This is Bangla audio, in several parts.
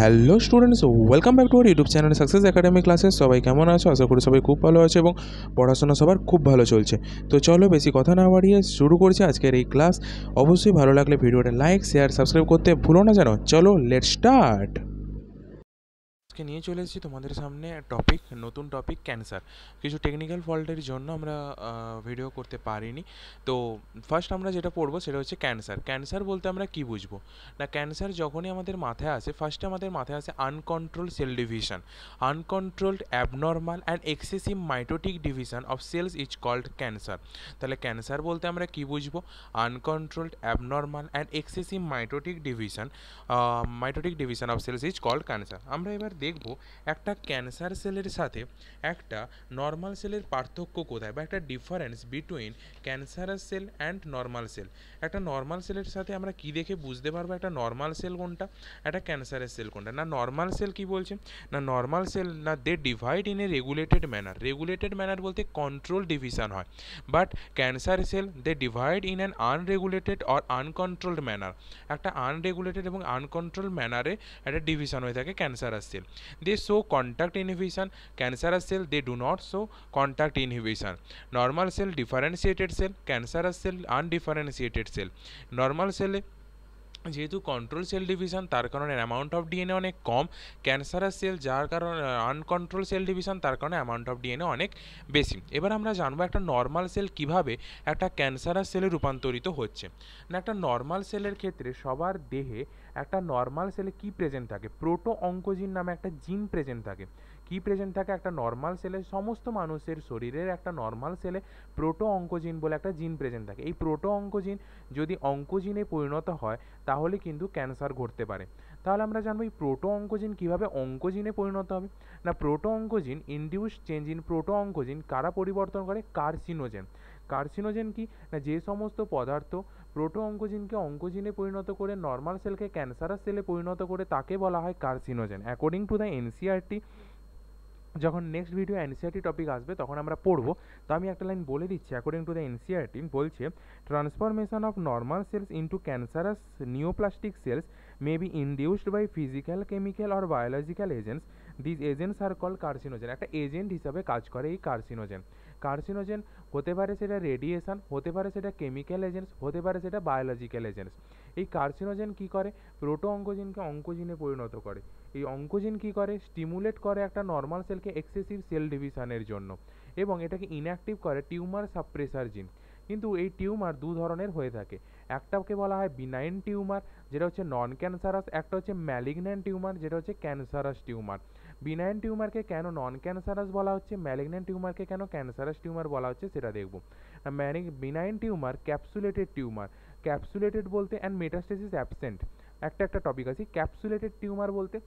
Hello students, welcome back to our YouTube channel success academy classes. সবাই কেমন আছো? আশা করি সবাই খুব ভালো আছে এবং পড়াশোনা সবার খুব ভালো চলছে। তো চলো বেশি কথা না বাড়িয়ে শুরু করছি আজকের এই ক্লাস। অবশ্যই ভালো লাগলে ভিডিওটা লাইক, শেয়ার, সাবস্ক্রাইব করতে ভুলো না যেন। চলো লেটস স্টার্ট। আজকে নিয়ে চলে এসেছি তোমাদের সামনে নতুন টপিক ক্যান্সার। কিছু টেকনিক্যাল ফল্টের জন্য আমরা ভিডিও করতে পারিনি। তো ফার্স্ট আমরা যেটা পড়বো সেটা হচ্ছে ক্যান্সার। ক্যান্সার বলতে আমরা কি বুঝবো? না, ক্যান্সার যখনই আমাদের মাথায় আসে, ফার্স্টে আমাদের মাথায় আসে uncontrolled cell division. Uncontrolled abnormal and excessive mitotic division of cells is called cancer. তাহলে ক্যান্সার বলতে আমরা কি বুঝবো? Uncontrolled abnormal and excessive mitotic division of cells is called cancer. আমরা এবার দেখব একটা ক্যান্সার সেলের সাথে একটা নর্মাল সেলের পার্থক্য কোথায়, বা একটা difference between cancerous cell and normal cell. একটা নর্মাল সেলের সাথে আমরা কি দেখে বুঝতে পারবো একটা নর্মাল সেল কোনটা, একটা ক্যান্সারের সেল কোনটা? না, নর্মাল সেল কি বলছে? না, নর্মাল সেল না they divide in a regulated manner. Regulated manner বলতে কন্ট্রোল ডিভিশন হয়, but cancer cell they divide in an unregulated or uncontrolled manner. একটা আনরেগুলেটেড এবং আনকন্ট্রোল ম্যানারে একটা ডিভিশন হয়ে থাকে cancerous cell. They show contact inhibition, cancerous cell they do not show contact inhibition. Normal cell differentiated cell, cancerous cell undifferentiated cell. Normal সেলে যেহেতু কন্ট্রোল সেল ডিভিশন, তার কারণে অ্যামাউন্ট অফ ডিএনএ অনেক কম। ক্যান্সারাস সেল যার কারণে আনকন্ট্রোল সেল ডিভিশন, তার কারণে অ্যামাউন্ট অফ ডিএনএ অনেক বেশি। এবার আমরা জানবো একটা নর্মাল সেল কিভাবে একটা ক্যান্সারাস সেলে রূপান্তরিত হচ্ছে। না, একটা নর্মাল সেলের ক্ষেত্রে সবার দেহে একটা নর্মাল সেলে কি প্রেজেন্ট থাকে? প্রোটো অঙ্কোজিন নামে একটা জিন প্রেজেন্ট থাকে। কি প্রেজেন্ট থাকে একটা নর্মাল সেলে? সমস্ত মানুষের শরীরের একটা নর্মাল সেলে প্রোটো অঙ্কোজিন বলে একটা জিন প্রেজেন্ট থাকে। এই প্রোটো অঙ্কোজিন যদি অঙ্কোজিনে পরিণত হয় তাহলে কিন্তু ক্যান্সার ঘটতে পারে। তাহলে আমরা জানবো এই প্রোটো অঙ্কোজিন কীভাবে অঙ্কোজিনে পরিণত হবে। না, proto oncogene induce change in proto oncogene কারা পরিবর্তন করে? কার্সিনোজেন। কার্সিনোজেন কি? না, যে সমস্ত পদার্থ প্রোটো অঙ্কোজিনকে অঙ্কোজিনে পরিণত করে নর্মাল সেলকে ক্যান্সারাস সেলে পরিণত করে তাকে বলা হয় carcinogen. According to the NCERT, যখন নেক্সট ভিডিও এনসিআরটি টপিক আসবে তখন আমরা পড়বো। তো আমি একটা লাইন বলে দিচ্ছি। অ্যাকর্ডিং টু দ্য এনসিআরটি বলছে, transformation of normal cells into cancerous neoplastic cells may be induced by physical, chemical or biological agents. This agents are call carcinogen. একটা এজেন্ট হিসাবে কাজ করে এই কার্সিনোজেন। কার্সিনোজেন হতে পারে সেটা রেডিয়েশন, হতে পারে সেটা কেমিক্যাল এজেন্টস, হতে পারে সেটা বায়োলজিক্যাল এজেন্টস। এই কার্সিনোজেন কি করে? প্রোটো অঙ্কোজিনকে অঙ্কোজিনে পরিণত করে। এই অঙ্কোজিন কি করে? স্টিমুলেট করে একটা নর্মাল সেলকে এক্সেসিভ সেল ডিভিশনের জন্য, এবং এটাকে ইনঅ্যাক্টিভ করে টিউমার সাপ্রেসার জিন। কিন্তু এই টিউমার দু ধরনের হয়ে থাকে। একটাকে বলা হয় বিনাইন টিউমার, যেটা হচ্ছে নন ক্যান্সারাস। একটা হচ্ছে ম্যালিগন্যান্ট টিউমার, যেটা হচ্ছে ক্যান্সারাস টিউমার। বিনাইন টিউমারকে কেন নন ক্যান্সারাস বলা হচ্ছে, ম্যালিগন্যান্ট টিউমারকে কেন ক্যান্সারাস টিউমার বলা হচ্ছে সেটা দেখব। Benign tumour capsulated tumour. Capsulated বলতে অ্যান্ড মেটাস্টেসিস অ্যাবসেন্ট। একটা টপিক আছে। ক্যাপসুলেটেড টিউমার বলতে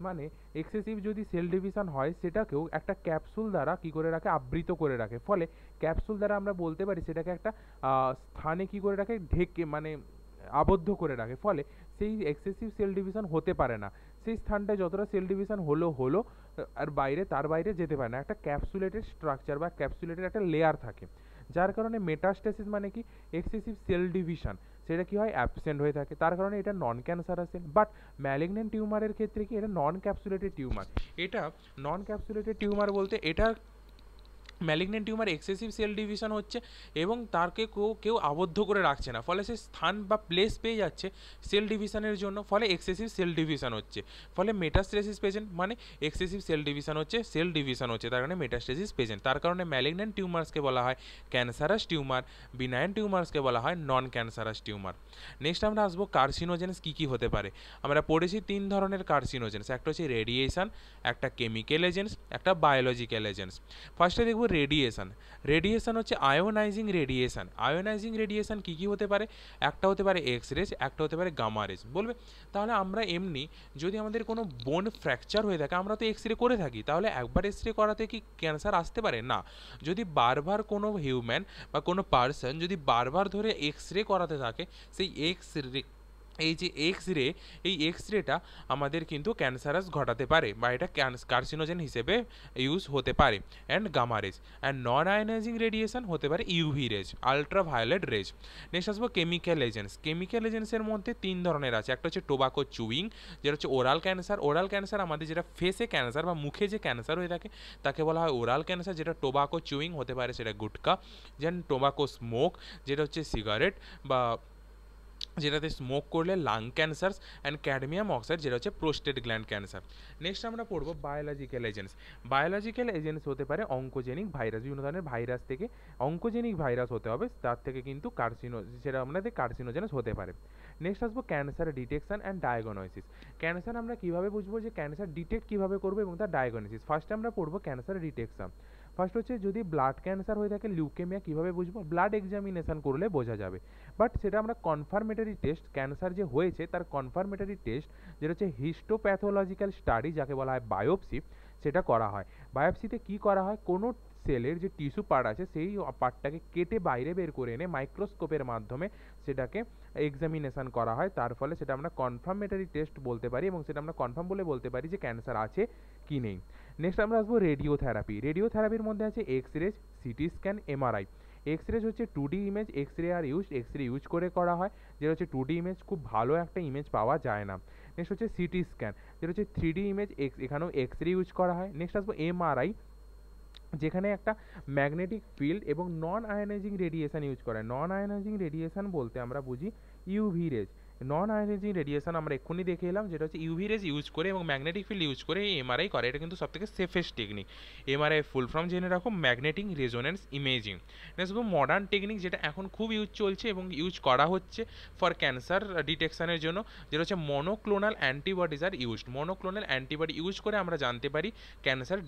মানে এক্সেসিভ যদি সেল ডিভিশন হয় সেটাকেও একটা ক্যাপসুল দ্বারা কী করে রাখে? আবৃত করে রাখে। ফলে ক্যাপসুল দ্বারা আমরা বলতে পারি সেটাকে একটা স্থানে কী করে রাখে? ঢেকে মানে আবদ্ধ করে রাখে। ফলে সেই এক্সেসিভ সেল ডিভিশন হতে পারে না। সেই স্থানটায় যতটা সেল ডিভিশন হলো আর তার বাইরে যেতে পারে না। একটা ক্যাপসুলেটেড স্ট্রাকচার বা ক্যাপসুলেটেড একটা লেয়ার থাকে, যার কারণে মেটাস্টেসিস মানে কি? এক্সেসিভ সেল ডিভিশন, সেটা কি হয়? অ্যাবসেন্ট হয়ে থাকে। তার কারণে এটা non cancerous cell. But malignant টিউমারের ক্ষেত্রে কি? এটা নন ক্যাপসুলেটেড টিউমার। এটা নন ক্যাপসুলেটেড টিউমার বলতে এটা malignant tumour excessive cell division হচ্ছে এবং তারকে কেউ আবদ্ধ করে রাখছে না। ফলে সে স্থান বা প্লেস পেয়ে যাচ্ছে সেল ডিভিশনের জন্য। ফলে এক্সেসিভ সেল ডিভিশন হচ্ছে। ফলে মেটাস্টেসিস পেশেন্ট মানে এক্সেসিভ সেল ডিভিশন হচ্ছে তার কারণে মেটাস্টেসিস পেশেন্ট। তার কারণে ম্যালিগন্যান্ট টিউমার্সকে বলা হয় ক্যান্সারাস টিউমার, বিনাইন টিউমার্সকে বলা হয় নন ক্যান্সারাস টিউমার। নেক্সট আমরা আসবো কার্সিনোজেন্স কী কী হতে পারে। আমরা পড়েছি 3 ধরনের কার্সিনোজেন্স। একটা হচ্ছে রেডিয়েশন, একটা কেমিক্যাল এজেন্টস, একটা বায়োলজিক্যাল এজেন্টস। ফার্স্টে দেখব রেডিয়েশন। রেডিয়েশন হচ্ছে আয়োনাইজিং রেডিয়েশন। আয়োনাইজিং রেডিয়েশন কী কী হতে পারে? একটা হতে পারে এক্স রেজ, একটা হতে পারে গামা রেজ। বলবে তাহলে আমরা এমনি যদি আমাদের কোনো বোন ফ্র্যাকচার হয়ে থাকে আমরা তো এক্স রে করে থাকি, তাহলে একবার এক্স রে করাতে কি ক্যান্সার আসতে পারে? না। যদি বারবার কোনো হিউম্যান বা কোনো পার্সন যদি বারবার ধরে এক্স রে করাতে থাকে, সেই এই যে এক্স রে, এই এক্স রেটা আমাদের কিন্তু ক্যান্সারাস ঘটাতে পারে বা এটা কার্সিনোজেন হিসেবে ইউজ হতে পারে। And gamma rays and non ionizing radiation হতে পারে UV rays, ultra violet rays. Next আসবো কেমিক্যাল এজেন্টস। কেমিক্যাল এজেন্টসের মধ্যে 3 ধরনের আছে। একটা হচ্ছে টোবাকো চুইং, যেটা হচ্ছে ওরাল ক্যান্সার। ওরাল ক্যান্সার আমাদের যেটা ফেসে ক্যান্সার বা মুখে যে ক্যান্সার হয়ে থাকে তাকে বলা হয় ওরাল ক্যান্সার, যেটা টোবাকো চুইং হতে পারে সেটা গুটকা। যেন টোবাকো স্মোক, যেটা হচ্ছে সিগারেট বা যেটাতে স্মোক করলে lung cancer. And cadmium oxide, যেটা হচ্ছে প্রোস্টেট গ্ল্যান্ড ক্যান্সার। নেক্সট আমরা পড়বো বায়োলজিক্যাল এজেন্টস। বায়োলজিক্যাল এজেন্টস হতে পারে অঙ্কোজেনিক ভাইরাস, বিভিন্ন ধরনের ভাইরাস থেকে অঙ্কোজেনিক ভাইরাস হতে হবে, তার থেকে কিন্তু সেটা আমাদের কার্সিনোজেনাস হতে পারে। নেক্সট আসবো cancer detection and diagnosis. Cancer আমরা কীভাবে বুঝবো যে ক্যান্সার ডিটেক্ট কীভাবে করবো এবং তার ডায়াগনোসিস। ফার্স্টে আমরা পড়বো ক্যান্সার ডিটেকশন। ফার্স্ট হচ্ছে যদি ব্লাড ক্যান্সার হয়ে থাকে, লিউকেমিয়া কীভাবে বুঝবো, ব্লাড এক্সামিনেশন করলে বোঝা যাবে। বাট সেটা আমরা কনফার্মেটরি টেস্ট, ক্যান্সার যে হয়েছে তার কনফার্মেটরি টেস্ট, যেটা হচ্ছে হিস্টোপ্যাথোলজিক্যাল স্টাডি যাকে বলা হয় বায়োপসি, সেটা করা হয়। বায়োপসিতে কি করা হয়, কোনো সেলের যে টিস্যু পার্ট আছে সেই পার্টটাকে কেটে বাইরে বের করে এনে মাইক্রোস্কোপের মাধ্যমে সেটাকে এক্সামিনেশন করা হয়, তার ফলে সেটা আমরা কনফার্মেটরি টেস্ট বলতে পারি এবং সেটা আমরা কনফার্ম বলে বলতে পারি যে ক্যান্সার আছে কি নেই। নেক্সট আমরা আসবো রেডিওথেরাপি। রেডিওথেরাপির মধ্যে আছে X ray, CT scan, MRI. X ray হচ্ছে 2D ইমেজ, এক্স রে আর এক্স রে ইউজ করে করা হয়, যেটা হচ্ছে 2D ইমেজ খুব ভালো একটা ইমেজ পাওয়া যায় না। নেক্সট হচ্ছে সিটি স্ক্যান, যেটা হচ্ছে 3D ইমেজ, এখানেও এক্স রে ইউজ করা হয়। নেক্সট আসবো এমআরআই, যেখানে একটা ম্যাগনেটিক ফিল্ড এবং নন আয়নাইজিং রেডিয়েশন ইউজ করা হয়। নন আয়নাইজিং রেডিয়েশন বলতে আমরা বুঝি ইউভি রেজ। নন আয়নাইজিং রেডিয়েশন আমরা এক্ষুনি দেখে এলাম, যেটা হচ্ছে ইউভি রেজ ইউজ করে এবং ম্যাগনেটিক ফিল্ড ইউজ করে এমআরআই করে। এটা কিন্তু সবথেকে safest technique. MRI full form জেনে রাখো, magnetic resonance imaging. Next modern technique, যেটা এখন খুব ইউজ চলছে এবং ইউজ করা হচ্ছে ফর ক্যান্সার ডিটেকশনের জন্য, যেটা হচ্ছে monoclonal antibodies are used. Monoclonal antibody use করে আমরা জানতে পারি ক্যান্সার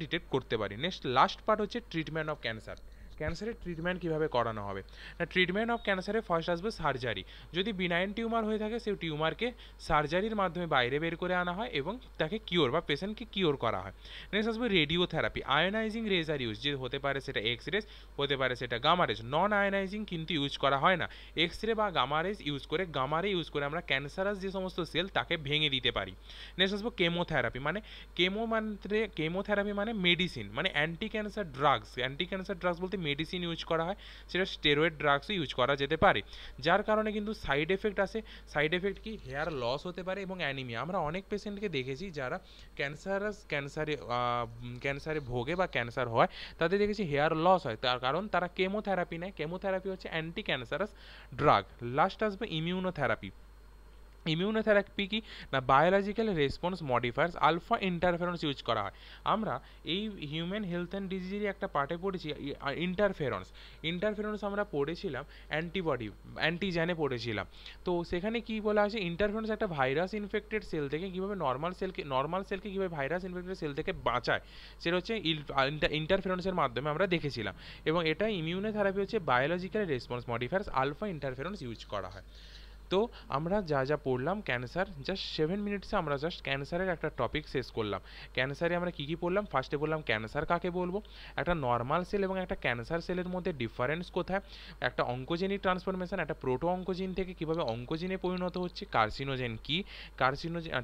ডিটেক্ট করতে পারি। নেক্সট লাস্ট পার্ট হচ্ছে ট্রিটমেন্ট অফ ক্যান্সার। ক্যান্সারের ট্রিটমেন্ট কীভাবে করানো হবে না, ট্রিটমেন্ট অফ ক্যান্সারে ফার্স্ট আসবে সার্জারি। যদি বিনাইন টিউমার হয়ে থাকে সেই টিউমারকে সার্জারির মাধ্যমে বাইরে বের করে আনা হয় এবং তাকে কিওর বা পেশেন্টকে কিওর করা হয়। নেক্সট আসবে রেডিওথেরাপি। আয়োনাইজিং রেজ আর ইউজ, যে হতে পারে সেটা এক্স রেজ, হতে পারে সেটা গামা রেজ। নন আয়োনাইজিং কিন্তু ইউজ করা হয় না। এক্স রে বা গামা রে ইউজ করে আমরা ক্যান্সারাস যে সমস্ত সেল তাকে ভেঙে দিতে পারি। নেক্সট আসবো কেমোথেরাপি। মানে কেমোথেরাপি মানে মেডিসিন, মানে অ্যান্টি ক্যান্সার ড্রাগস বলতে মেডিসিন ইউজ করা হয়, সেটা স্টেরয়েড ড্রাগসও ইউজ করা যেতে পারে, যার কারণে কিন্তু সাইড এফেক্ট আসে। সাইড এফেক্ট কি, হেয়ার লস হতে পারে এবং অ্যানিমিয়া। আমরা অনেক পেশেন্টকে দেখেছি যারা ক্যান্সারে ভোগে বা ক্যান্সার হয়, তাদের দেখেছি হেয়ার লস হয়, তার কারণ তারা কেমোথেরাপি নেয়। কেমোথেরাপি হচ্ছে অ্যান্টি ক্যান্সারাস ড্রাগ। লাস্ট আসবে ইমিউনোথেরাপি। ইমিউনোথেরাপি কি না, biological response modifiers alpha interferons use করা হয়। আমরা এই হিউম্যান হেলথ অ্যান্ড ডিজিজের একটা পার্টে পড়েছি ইন্টারফেরন্স আমরা পড়েছিলাম অ্যান্টিজেনে পড়েছিলাম। তো সেখানে কি বলা আছে, ইন্টারফেরন্স একটা ভাইরাস ইনফেক্টেড সেল থেকে কীভাবে নর্মাল সেলকে কীভাবে ভাইরাস ইনফেক্টেড সেল থেকে বাঁচায়, সেটা হচ্ছে ইন্টারফেরন্সের মাধ্যমে আমরা দেখেছিলাম। এবং এটা ইমিউনোথেরাপি হচ্ছে biological response modifiers alpha interferons use করা হয়। তো আমরা যা যা পড়লাম ক্যান্সার, জাস্ট 7 মিনিটসে আমরা জাস্ট ক্যান্সারের একটা টপিক শেষ করলাম। ক্যান্সারে আমরা কী কী পড়লাম, ফার্স্টে বললাম ক্যান্সার কাকে বলবো, একটা নর্মাল সেল এবং একটা ক্যান্সার সেলের মধ্যে ডিফারেন্স কোথায়, একটা অঙ্কোজেনিক ট্রান্সফরমেশন, একটা প্রোটো অঙ্কোজিন থেকে কীভাবে অঙ্কোজিনে পরিণত হচ্ছে, কার্সিনোজেন কি,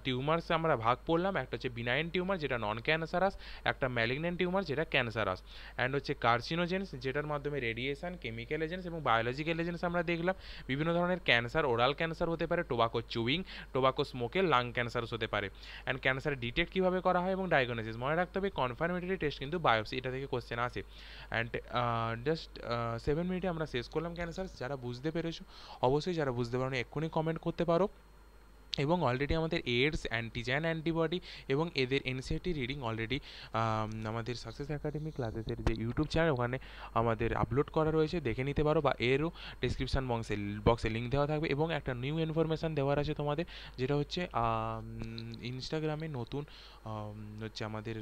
টিউমার্স আমরা ভাগ পড়লাম, একটা হচ্ছে বিনাইন টিউমার যেটা নন ক্যান্সারাস, একটা ম্যালিগন্যান্ট টিউমার যেটা ক্যান্সারাস, অ্যান্ড হচ্ছে কার্সিনোজেন্স যেটার মাধ্যমে রেডিয়েশন, কেমিক্যাল এজেন্টস এবং বায়োলজিক্যাল এজেন্টস আমরা দেখলাম। বিভিন্ন ধরনের ক্যান্সার, ওরাল ক্যান্সার হতে পারে, টোবাকো চুইং, টোবাকো স্মোকে লাং ক্যান্সার হতে পারে। অ্যান্ড ক্যান্সার ডিটেক্ট কীভাবে করা হয় এবং ডায়াগনোসিস মনে রাখতে হবে, কনফার্মেটরি টেস্ট কিন্তু বায়োপসি, এটা থেকে কোশ্চেন আসে। অ্যান্ড জাস্ট 7 মিনিটে আমরা শেষ করলাম ক্যান্সার। যারা বুঝতে পেরেছো অবশ্যই, যারা বুঝতে পারো এক্ষুনি কমেন্ট করতে পারো। এবং অলরেডি আমাদের এডস, অ্যান্টিজেন অ্যান্টিবডি এবং এদের এনসিইআরটি রিডিং অলরেডি আমাদের সাকসেস একাডেমি ক্লাসেসের যে ইউটিউব চ্যানেল ওখানে আমাদের আপলোড করা রয়েছে, দেখে নিতে পারো, বা এরও ডিসক্রিপশান বক্সে লিঙ্ক দেওয়া থাকবে। এবং একটা নিউ ইনফরমেশান দেওয়ার আছে তোমাদের, যেটা হচ্ছে ইনস্টাগ্রামে নতুন হচ্ছে আমাদের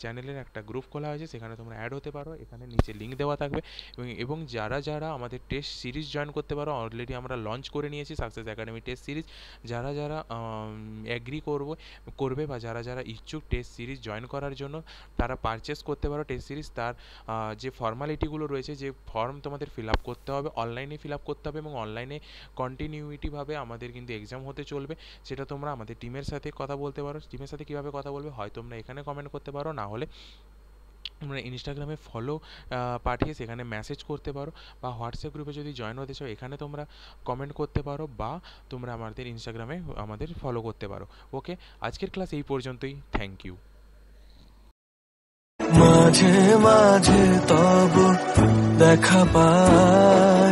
চ্যানেলের একটা গ্রুপ খোলা হয়েছে, সেখানে তোমরা অ্যাড হতে পারো, এখানে নিচে লিঙ্ক দেওয়া থাকবে। এবং যারা আমাদের টেস্ট সিরিজ জয়েন করতে পারো, অলরেডি আমরা লঞ্চ করে নিয়েছি সাকসেস একাডেমি টেস্ট সিরিজ। যারা যারা অ্যাগ্রি করবে বা যারা যারা ইচ্ছুক টেস্ট সিরিজ জয়েন করার জন্য, তারা পারচেস করতে পারো টেস্ট সিরিজ। তার যে ফর্মালিটিগুলো রয়েছে, যে ফর্ম তোমাদের ফিল আপ করতে হবে, অনলাইনে ফিল আপ করতে হবে এবং অনলাইনে কন্টিনিউইটিভাবে আমাদের কিন্তু এক্সাম হতে চলবে। সেটা তোমরা আমাদের টিমের সাথে কথা বলতে পারো। টিমের সাথে কীভাবে কথা বলবে, হয় তোমরা এখানে কমেন্ট করতে পারো, না হলে তোমরা ইনস্টাগ্রামে ফলো পাঠিয়ে সেখানে মেসেজ করতে পারো, বা হোয়াটসঅ্যাপ গ্রুপে যদি জয়েন হতে চাও এখানে তোমরা কমেন্ট করতে পারো, বা তোমরা আমাদের ইনস্টাগ্রামে আমাদের ফলো করতে পারো। ওকে, আজকের ক্লাস এই পর্যন্তই। Thank you. মাঝে মাঝে তব দেখা পায়।